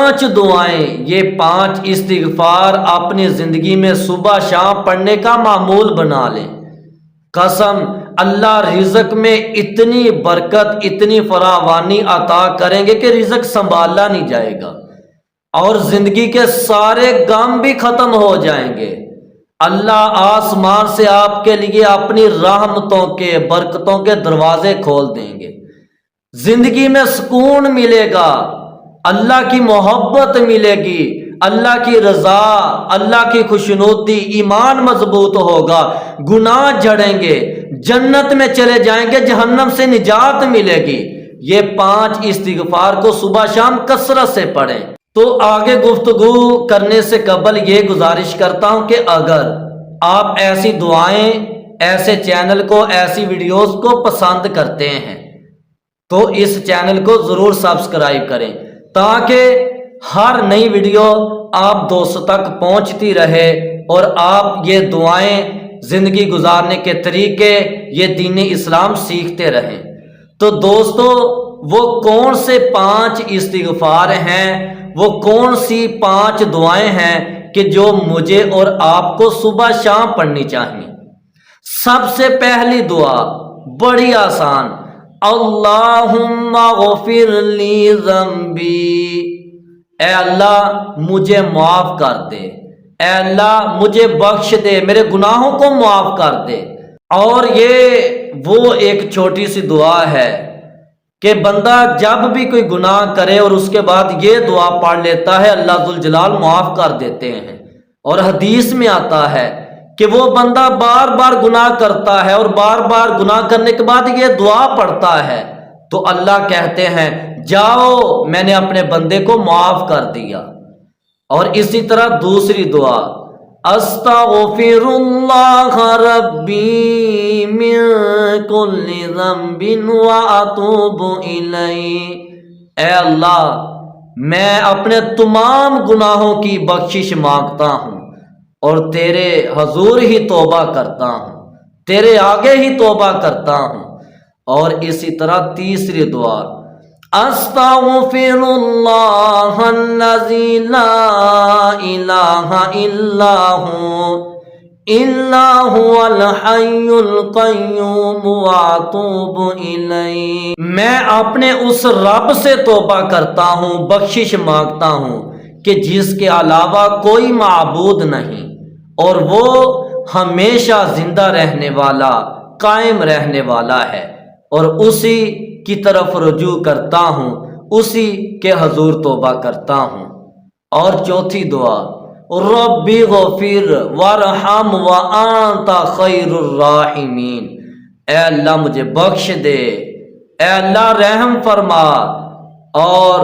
5 دعائیں، یہ 5 استغفار اپنی زندگی میں صبح شام پڑھنے کا معمول بنا لیں۔ قسم اللہ رزق میں اتنی برکت، اتنی فراوانی عطا کریں گے کہ رزق سنبھالا نہیں جائے گا، اور زندگی کے سارے غم بھی ختم ہو جائیں گے۔ اللہ آسمان سے آپ کے لیے اپنی رحمتوں کے، برکتوں کے دروازے کھول دیں گے۔ زندگی میں سکون ملے گا، اللہ کی محبت ملے گی، اللہ کی رضا، اللہ کی خوشنودی، ایمان مضبوط ہوگا، گناہ جھڑیں گے، جنت میں چلے جائیں گے، جہنم سے نجات ملے گی۔ یہ 5 استغفار کو صبح شام کثرت سے پڑھیں۔ تو آگے گفتگو کرنے سے قبل یہ گزارش کرتا ہوں کہ اگر آپ ایسی دعائیں، ایسے چینل کو، ایسی ویڈیوز کو پسند کرتے ہیں تو اس چینل کو ضرور سبسکرائب کریں، تاکہ ہر نئی ویڈیو آپ دوستوں تک پہنچتی رہے اور آپ یہ دعائیں، زندگی گزارنے کے طریقے، یہ دین اسلام سیکھتے رہیں۔ تو دوستو، وہ کون سے 5 استغفار ہیں، وہ کون سی 5 دعائیں ہیں کہ جو مجھے اور آپ کو صبح شام پڑھنی چاہیے؟ سب سے پہلی دعا بڑی آسان، اللہم اغفر لی ذنبی، اے اللہ مجھے معاف کر دے، اے اللہ مجھے بخش دے، میرے گناہوں کو معاف کر دے۔ اور یہ وہ ایک چھوٹی سی دعا ہے کہ بندہ جب بھی کوئی گناہ کرے اور اس کے بعد یہ دعا پڑھ لیتا ہے، اللہ ذوالجلال معاف کر دیتے ہیں۔ اور حدیث میں آتا ہے کہ وہ بندہ بار بار گناہ کرتا ہے اور بار بار گناہ کرنے کے بعد یہ دعا پڑھتا ہے تو اللہ کہتے ہیں جاؤ میں نے اپنے بندے کو معاف کر دیا۔ اور اسی طرح دوسری دعا، استغفر اللہ ربی من کل ذنب واتوب الیہ، اے اللہ میں اپنے تمام گناہوں کی بخشش مانگتا ہوں اور تیرے حضور ہی توبہ کرتا ہوں، تیرے آگے ہی توبہ کرتا ہوں۔ اور اسی طرح تیسری دعا، استغفر اللہ الذی لا الہ الا هو الحی القیوم واتوب الیہ، میں اپنے اس رب سے توبہ کرتا ہوں، بخشش مانگتا ہوں کہ جس کے علاوہ کوئی معبود نہیں، اور وہ ہمیشہ زندہ رہنے والا، قائم رہنے والا ہے، اور اسی کی طرف رجوع کرتا ہوں، اسی کے حضور توبہ کرتا ہوں۔ اور چوتھی دعا، رب اغفر وارحم وانت خیر الراحمین، اے اللہ مجھے بخش دے، اے اللہ رحم فرما، اور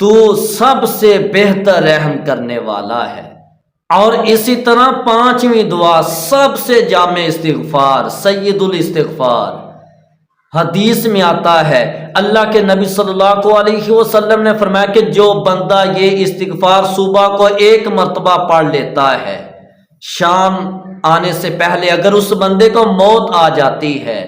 تو سب سے بہتر رحم کرنے والا ہے۔ اور اسی طرح 5ویں دعا، سب سے جامع استغفار، سید الاستغفار، حدیث میں آتا ہے اللہ کے نبی صلی اللہ علیہ وسلم نے فرمایا کہ جو بندہ یہ استغفار صبح کو 1 مرتبہ پڑھ لیتا ہے، شام آنے سے پہلے اگر اس بندے کو موت آ جاتی ہے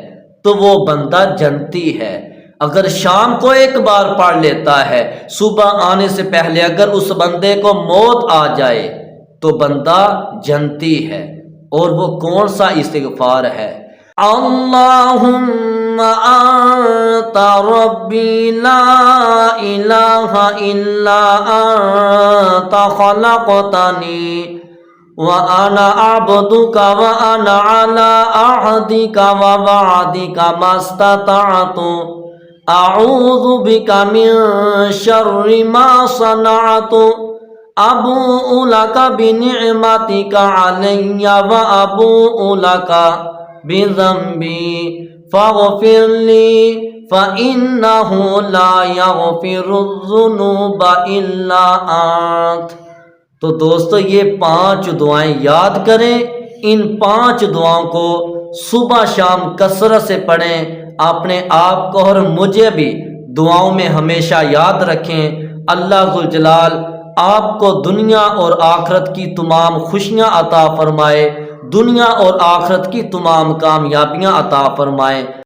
تو وہ بندہ جنتی ہے۔ اگر شام کو 1 بار پڑھ لیتا ہے، صبح آنے سے پہلے اگر اس بندے کو موت آ جائے تو بندہ جنتی ہے۔ اور وہ کون سا استغفار ہے؟ اللہم انت ربی لا الہ الا انت خلقتنی وانا عبدک وانا علی عہدک ووعدک ما استطعت اعوذ بک من شر ما صنعت ابوء لک بنعمتک علی وابوء لک بذنبی فاغفر لی فإنہ لا یغفر الذنوب الا انت۔ تو دوستو یہ 5 دعائیں یاد کریں، ان 5 دعاؤں کو صبح شام کثرت سے پڑھیں، اپنے آپ کو اور مجھے بھی دعاؤں میں ہمیشہ یاد رکھیں۔ اللہ ذوالجلال آپ کو دنیا اور آخرت کی تمام خوشیاں عطا فرمائے، دنیا اور آخرت کی تمام کامیابیاں عطا فرمائے۔